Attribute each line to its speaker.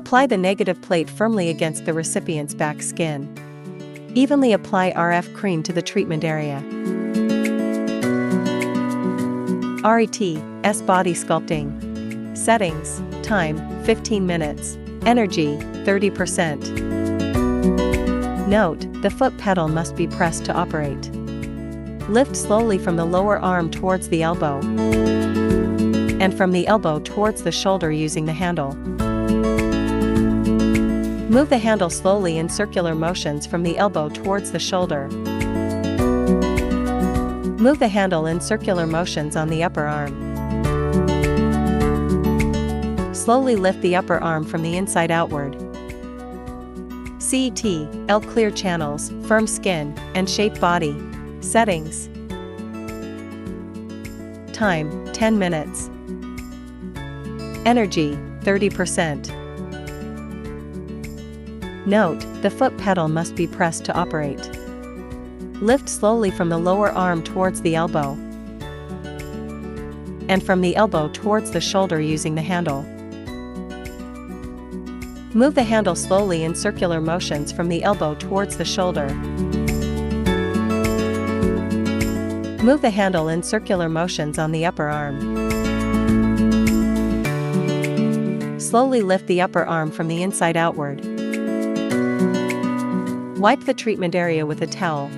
Speaker 1: Apply the negative plate firmly against the recipient's back skin. Evenly apply RF cream to the treatment area. RET/S body sculpting. Settings: time, 15 minutes. Energy, 30%. Note: the foot pedal must be pressed to operate. Lift slowly from the lower arm towards the elbow, and from the elbow towards the shoulder using the handle. Move the handle slowly in circular motions from the elbow towards the shoulder. Move the handle in circular motions on the upper arm. Slowly lift the upper arm from the inside outward. CET/L clear channels, firm skin, and shaped body. Settings: time, 10 minutes. Energy, 30%. Note: the foot pedal must be pressed to operate. Lift slowly from the lower arm towards the elbow, and from the elbow towards the shoulder using the handle. Move the handle slowly in circular motions from the elbow towards the shoulder. Move the handle in circular motions on the upper arm. Slowly lift the upper arm from the inside outward. Wipe the treatment area with a towel,